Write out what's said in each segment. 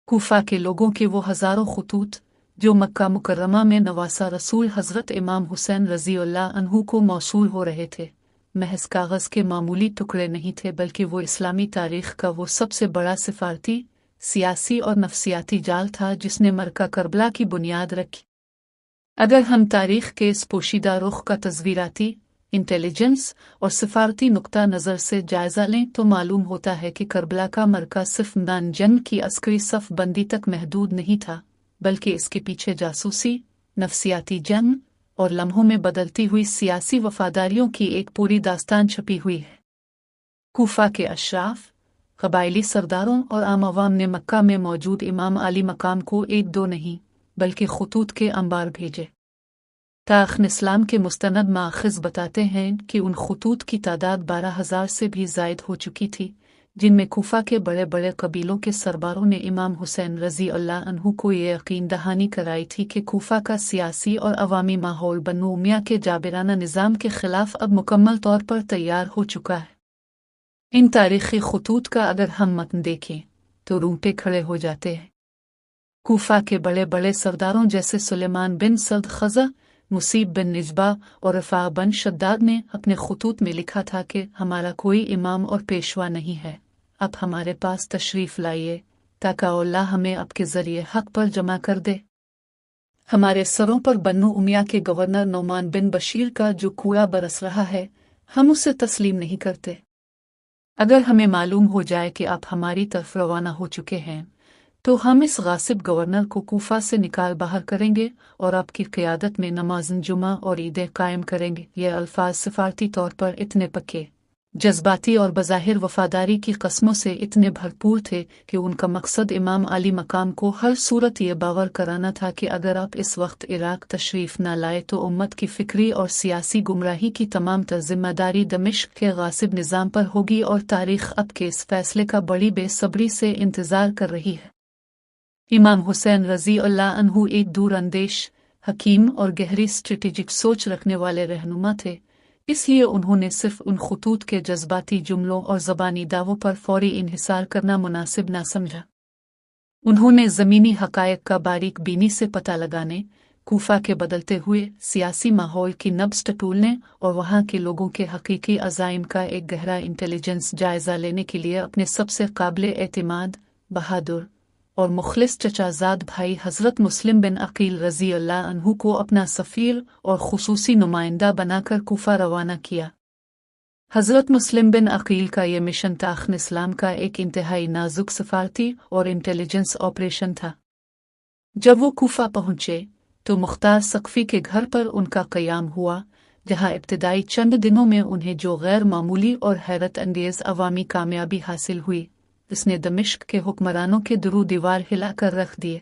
कोफा के लोगों के वो हज़ारों खतूत जो मक्का मुकर्रमा में नवासा रसूल हज़रत इमाम हुसैन रज़ियल्लाहु अन्हु को मौसूल हो रहे थे, महज कागज़ के मामूली टुकड़े नहीं थे, बल्कि वो इस्लामी तारीख़ का वो सबसे बड़ा सिफारती, सियासी और नफसियाती जाल था जिसने मरका करबला की बुनियाद रखी। अगर हम तारीख़ के इस पोशीदा रुख का तस्वीराती, इंटेलिजेंस और सिफारती नुक्ता नज़र से जायज़ा लें तो मालूम होता है कि करबला का मरका सिर्फ मैदान जंग की अस्करी सफ बंदी तक महदूद नहीं था, बल्कि इसके पीछे जासूसी, नफसियाती जंग और लम्हों में बदलती हुई सियासी वफादारियों की एक पूरी दास्तान छपी हुई है। कूफा के अशराफ, कबायली सरदारों और आम अवाम ने मक्का में मौजूद इमाम अली मकाम को एक दो नहीं बल्कि खतूत के अंबार भेजे। तारीख़ इस्लाम के मुस्तनद माख़िज़ बताते हैं कि उन खतूत की तादाद 12,000 से भी ज़ायद हो चुकी थी, जिनमें कूफा के बड़े बड़े कबीलों के सरबारों ने इमाम हुसैन रज़ियल्लाहु अन्हु को ये यकीन दहानी कराई थी कि कूफा का सियासी और अवामी माहौल बनु उमैया के जाबिराना निज़ाम के ख़िलाफ़ अब मुकम्मल तौर पर तैयार हो चुका है। इन तारीख़ी खतूत का अगर हम मतन देखें तो रूंगटे खड़े हो जाते हैं। कूफा के बड़े बड़े सरदारों जैसे सुलेमान बिन सद ख़ज़ा, मुसीब बिन निजबा और रफ़ा बिन शद्दाद ने अपने खतूत में लिखा था कि हमारा कोई इमाम और पेशवा नहीं है, अब हमारे पास तशरीफ़ लाइए ताकि अल्लाह हमें आपके ज़रिए हक़ पर जमा कर दे। हमारे सरों पर बन्नू उमैया के गवर्नर नोमान बिन बशीर का जो कूड़ा बरस रहा है, हम उसे तस्लीम नहीं करते। अगर हमें मालूम हो जाए कि आप हमारी तरफ रवाना हो चुके हैं तो हम इस गासिब गवर्नर को कूफा से निकाल बाहर करेंगे और आपकी क़ियादत में नमाज़ जुमा और ईदें कायम करेंगे। ये अल्फाज सिफारती तौर पर इतने पक्के, जज्बाती और बज़ाहिर वफ़ादारी की कस्मों से इतने भरपूर थे कि उनका मकसद इमाम अली मकाम को हर सूरत ये बावर कराना था कि अगर आप इस वक्त इराक़ तशरीफ़ न लाए तो उम्मत की फ़िक्री और सियासी गुमराही की तमाम तर ज़िम्मेदारी दमिश्क के गासिब निज़ाम पर होगी और तारीख़ अब के इस फ़ैसले का बड़ी बेसब्री से इंतज़ार कर रही है। इमाम हुसैन रज़ियल्लाहु अन्हु एक दूरअंदेश, हकीम और गहरी स्ट्रेटेजिक सोच रखने वाले रहनुमा थे, इसलिए उन्होंने सिर्फ उन खतूत के जज्बाती जुमलों और ज़बानी दावों पर फौरी इन्हिसार करना मुनासिब ना समझा। उन्होंने ज़मीनी हक़ाइक़ का बारीक बीनी से पता लगाने, कूफा के बदलते हुए सियासी माहौल की नब्ज़ टटोलने और वहाँ के लोगों के हकीकी अज़ाइम का एक गहरा इंटेलिजेंस जायज़ा लेने के लिए अपने सबसे काबिल एतमाद, बहादुर और मुखलिस चचाज़ाद भाई हज़रत मुस्लिम बिन अक़ील रज़ियल्लाहु अन्हु को अपना सफ़ीर और ख़ुसूसी नुमाइंदा बनाकर कूफा रवाना किया। हज़रत मुस्लिम बिन अक़ील का ये मिशन तारीख़ इस्लाम का एक इंतहाई नाजुक सफ़ारती और इंटेलिजेंस ऑपरेशन था। जब वो कूफा पहुँचे तो मुख्तार सक़फ़ी के घर पर उनका क़याम हुआ, जहाँ इब्तिदाई चंद दिनों में उन्हें जो गैर मामूली और हैरत अंगेज़ अवामी कामयाबी हासिल हुई, इसने दमिश्क के हुक्मरानों के दुरू दीवार हिला कर रख दिए।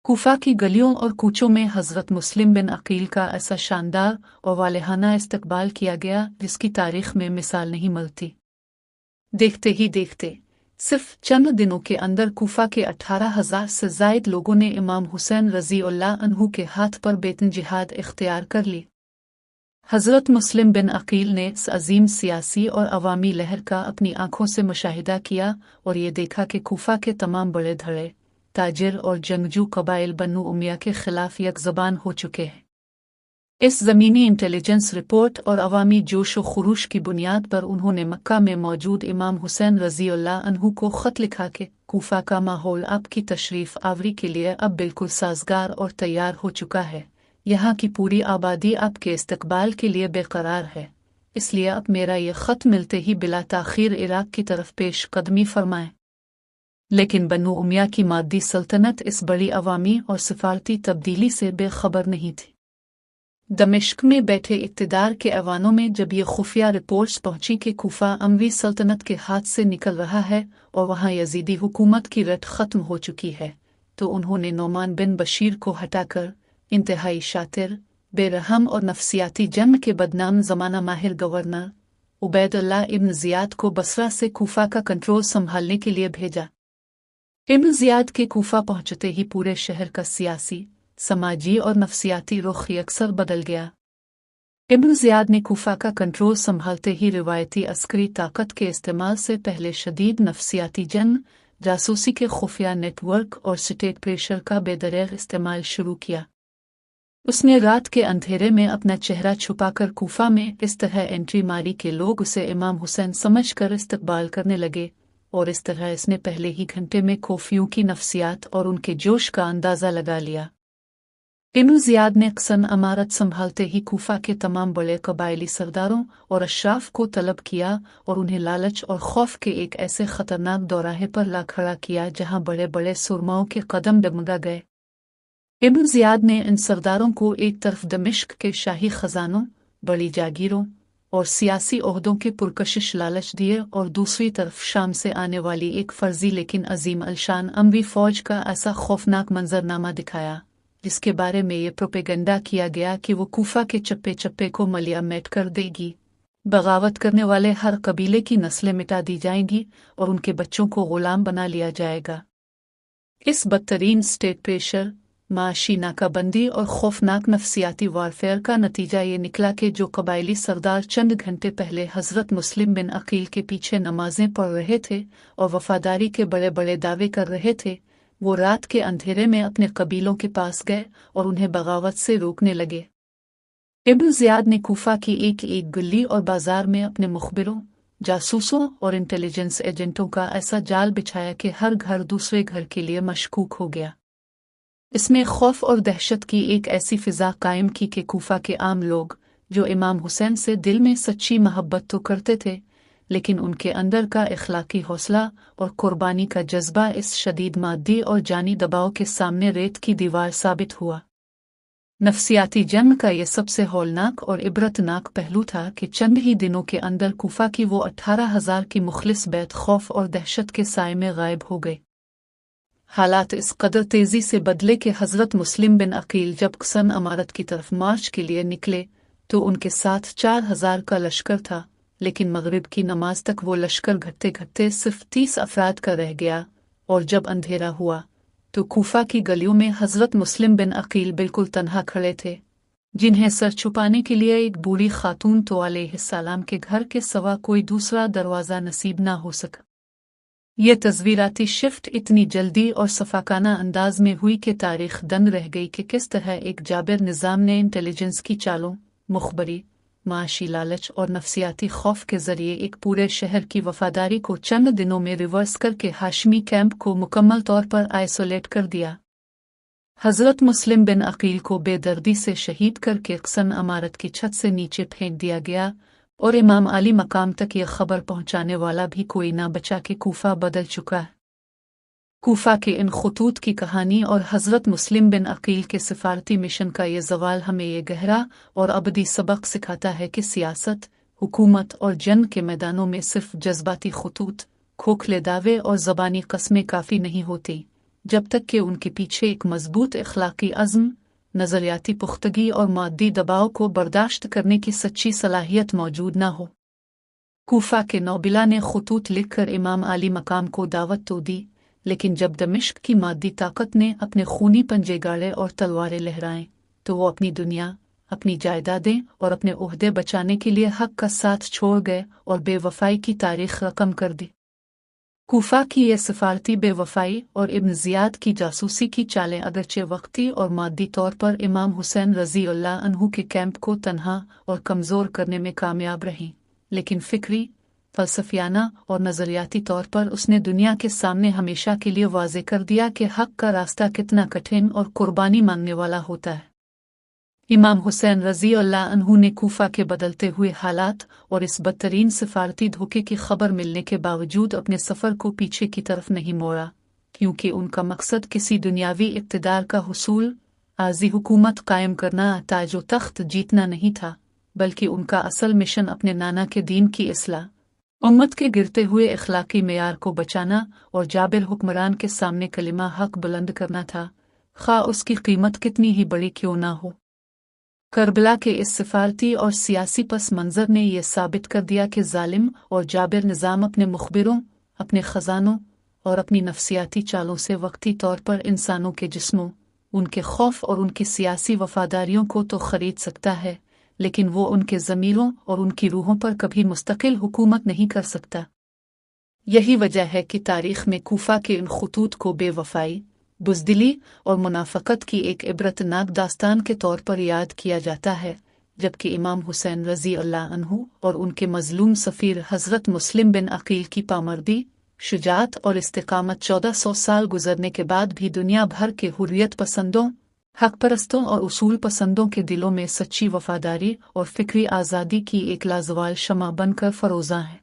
कूफा की गलियों और कूचों में हज़रत मुस्लिम बिन अक़ील का ऐसा शानदार और वालेहाना इस्तकबाल किया गया जिसकी तारीख़ में मिसाल नहीं मिलती। देखते ही देखते सिर्फ चंद दिनों के अंदर कूफा के 18,000 से ज़ायद लोगों ने इमाम हुसैन रज़ियल्लाहु अन्हु के हाथ पर बेतन जिहाद इख्तियार कर ली। हज़रत मुस्लिम बिन अक़ील ने इस अजीम सियासी और अवामी लहर का अपनी आँखों से मुशाहिदा किया और ये देखा कि कूफा के तमाम बड़े धड़े, ताजिर और जंगजू कबाइल बनु उमैया के ख़िलाफ़ यकज़बान हो चुके हैं। इस ज़मीनी इंटेलिजेंस रिपोर्ट और अवामी जोश व खुरूश की बुनियाद पर उन्होंने मक्का में मौजूद इमाम हुसैन रज़ियल्लाहु अन्हु को ख़त लिखा कि कूफा का माहौल आपकी तशरीफ़ आवरी के लिए अब बिल्कुल साज़गार और तैयार हो चुका है। यहाँ की पूरी आबादी आपके इस्तकबाल के लिए बेकरार है, इसलिए अब मेरा ये ख़त मिलते ही बिला ताख़ीर इराक़ की तरफ पेश कदमी फरमाएं। लेकिन बनु उमैया की मादी सल्तनत इस बड़ी अवामी और सिफारती तब्दीली से बेखबर नहीं थी। दमिश्क में बैठे इक़्तिदार के ऐवानों में जब ये खुफिया रिपोर्ट्स पहुंची कि कूफा अमवी सल्तनत के हाथ से निकल रहा है और वहाँ यजीदी हुकूमत की रट ख़त्म हो चुकी है, तो उन्होंने नोमान बिन बशीर को हटाकर इंतहाई शातिर, बेरहम और नफसियाती जंग के बदनाम ज़माना माहिर गवर्नर उबैदुल्लाह इब्न ज़ियाद को बसरा से कूफा का कंट्रोल संभालने के लिए भेजा। इब्न ज़ियाद के कूफा पहुंचते ही पूरे शहर का सियासी, समाजी और नफसियाती रुख यकसर बदल गया। इब्न ज़ियाद ने कूफा का कंट्रोल संभालते ही रिवायती अस्करी ताकत के इस्तेमाल से पहले शदीद नफसियाती जंग, जासूसी के खुफिया नेटवर्क और स्टेट प्रेशर का बेदरेग इस्तेमाल शुरू किया। उसने रात के अंधेरे में अपना चेहरा छुपाकर कूफा में इस तरह एंट्री मारी कि लोग उसे इमाम हुसैन समझकर इस्तकबाल करने लगे, और इस तरह इसने पहले ही घंटे में कोफियों की नफ्सियात और उनके जोश का अंदाज़ा लगा लिया। इब्न ज़ियाद ने अक्सन अमारत संभालते ही कूफा के तमाम बड़े कबायली सरदारों और अशराफ को तलब किया और उन्हें लालच और खौफ के एक ऐसे खतरनाक दौराहे पर ला खड़ा किया जहां बड़े बड़े सुरमाओं के कदम डगमगा गए। इब्न ज़ियाद ने इन सरदारों को एक तरफ दमिश्क के शाही खजानों, बड़ी जागीरों और सियासी ओहदों के पुरकशिश लालच दिए और दूसरी तरफ शाम से आने वाली एक फर्जी लेकिन अजीम अलशान अमवी फौज का ऐसा खौफनाक मंजरनामा दिखाया जिसके बारे में ये प्रोपेगेंडा किया गया कि वो कूफा के चप्पे चप्पे को मलिया मेट कर देगी, बगावत करने वाले हर कबीले की नस्लें मिटा दी जाएंगी और उनके बच्चों को गुलाम बना लिया जाएगा। इस बदतरीन स्टेट प्रेशर, माशी नाकाबंदी और खौफनाक नफसियाती वारफेयर का नतीजा ये निकला कि जो कबायली सरदार चंद घंटे पहले हज़रत मुस्लिम बिन अकील के पीछे नमाजें पढ़ रहे थे और वफादारी के बड़े बड़े दावे कर रहे थे, वो रात के अंधेरे में अपने कबीलों के पास गए और उन्हें बगावत से रोकने लगे। इब्न ज़ियाद ने कूफा की एक एक गली और बाजार में अपने मुखबिरों, जासूसों और इंटेलिजेंस एजेंटों का ऐसा जाल बिछाया कि हर घर दूसरे घर के लिए मशकूक हो गया। इसमें खौफ और दहशत की एक ऐसी फिजा कायम की कि कूफा के आम लोग, जो इमाम हुसैन से दिल में सच्ची मोहब्बत तो करते थे, लेकिन उनके अंदर का इखलाकी हौसला और कुर्बानी का जज्बा इस शदीद मादी और जानी दबाव के सामने रेत की दीवार साबित हुआ। नफसियाती जंग का यह सबसे हौलनाक और इबरतनाक पहलू था कि चंद ही दिनों के अंदर कूफा की वो 18,000 की मुखलिस बैत खौफ और दहशत के साए में गायब हो गए। हालात इस कदर तेजी से बदले कि हज़रत मुस्लिम बिन अकील जब क़सन अमारत की तरफ मार्च के लिए निकले तो उनके साथ 4,000 का लश्कर था, लेकिन मगरिब की नमाज तक वो लश्कर घटते घटते सिर्फ 30 अफराद का रह गया, और जब अंधेरा हुआ तो कूफा की गलियों में हज़रत मुस्लिम बिन अकील बिल्कुल तन्हा खड़े थे, जिन्हें सर छुपाने के लिए एक बूढ़ी खातून तो अलैहिस्सलाम के घर के सिवा कोई दूसरा दरवाज़ा नसीब ना हो सका। ये तस्वीराती शिफ्ट इतनी जल्दी और सफाकाना अंदाज में हुई कि तारीख दंग रह गई कि किस तरह एक जाबिर निज़ाम ने इंटेलिजेंस की चालों, मुखबरी, माशी लालच और नफसियाती खौफ के जरिए एक पूरे शहर की वफादारी को चंद दिनों में रिवर्स करके हाशमी कैंप को मुकम्मल तौर पर आइसोलेट कर दिया। हज़रत मुस्लिम बिन अकील को बेदर्दी से शहीद करके क़सन अमारत की छत से नीचे फेंक दिया गया, और इमाम आली मकाम तक यह खबर पहुंचाने वाला भी कोई ना बचा कि कूफा बदल चुका है। कूफा के इन खुतूत की कहानी और हज़रत मुस्लिम बिन अकील के सिफारती मिशन का ये ज़वाल हमें ये गहरा और अबदी सबक सिखाता है कि सियासत, हुकूमत और जंग के मैदानों में सिर्फ जज्बाती खुतूत, खोखले दावे और ज़बानी कस्में काफ़ी नहीं होती, जब तक कि उनके पीछे एक मजबूत इखलाकी अज़्म, नज़रियाती पुख्तगी और मादी दबाव को बर्दाश्त करने की सच्ची सलाहियत मौजूद न हो। कूफा के नौबिला ने खुतूत लिखकर इमाम आली मकाम को दावत तो दी, लेकिन जब दमिश्क की मादी ताकत ने अपने खूनी पंजे गाड़े और तलवारें लहराएं, तो वो अपनी दुनिया, अपनी जायदादें और अपने ओहदे बचाने के लिए हक का साथ छोड़ गए और बेवफाई की तारीख रकम कर दी। कूफा की यह सफारती बेवफाई और इब्न ज़ियाद की जासूसी की चालें अगरचे वक्ती और मादी तौर पर इमाम हुसैन रज़ी अल्लाह अन्हु के कैंप को तन्हा और कमज़ोर करने में कामयाब रहीं, लेकिन फ़िक्री, फ़लसफ़ियाना और नज़रियाती तौर पर उसने दुनिया के सामने हमेशा के लिए वाज़े कर दिया कि हक़ का रास्ता कितना कठिन और कुर्बानी मांगने वाला होता है। इमाम हुसैन रज़ी अल्लाह अन्हु ने कूफा के बदलते हुए हालात और इस बदतरीन सिफारती धोखे की खबर मिलने के बावजूद अपने सफ़र को पीछे की तरफ नहीं मोड़ा, क्योंकि उनका मकसद किसी दुनियावी इक़्तिदार का हुसूल, आज़ी हुकूमत कायम करना, ताजो तख्त जीतना नहीं था, बल्कि उनका असल मिशन अपने नाना के दीन की इस्लाह, उम्मत के गिरते हुए इखलाकी मेयार को बचाना और जाबिर हुक्मरान के सामने कलिमा हक बुलंद करना था, खा उसकी कीमत कितनी ही बड़ी क्यों ना हो। करबला के इस सिफारती और सियासी पस मंज़र ने यह साबित कर दिया कि जालिम और जाबिर निज़ाम अपने मुखबिरों, अपने ख़जानों और अपनी नफसियाती चालों से वक्ती तौर पर इंसानों के जिस्मों, उनके खौफ और उनकी सियासी वफादारियों को तो ख़रीद सकता है, लेकिन वो उनके ज़मीरों और उनकी रूहों पर कभी मुस्तकिल हुकूमत नहीं कर सकता। یہی وجہ ہے کہ تاریخ میں کوفہ کے ان خطوط کو بے وفائی، بزدلی اور منافقت کی ایک عبرتناک داستان کے طور پر یاد کیا جاتا ہے، جبکہ امام حسین رضی اللہ عنہ اور ان کے مظلوم سفیر حضرت مسلم بن عقیل کی پامردی، شجاعت اور استقامت 1400 سال گزرنے کے بعد بھی دنیا بھر کے حریت پسندوں، حق پرستوں اور اصول پسندوں کے دلوں میں سچی وفاداری اور فکری آزادی کی ایک لازوال شمع بن کر فروزاں ہے۔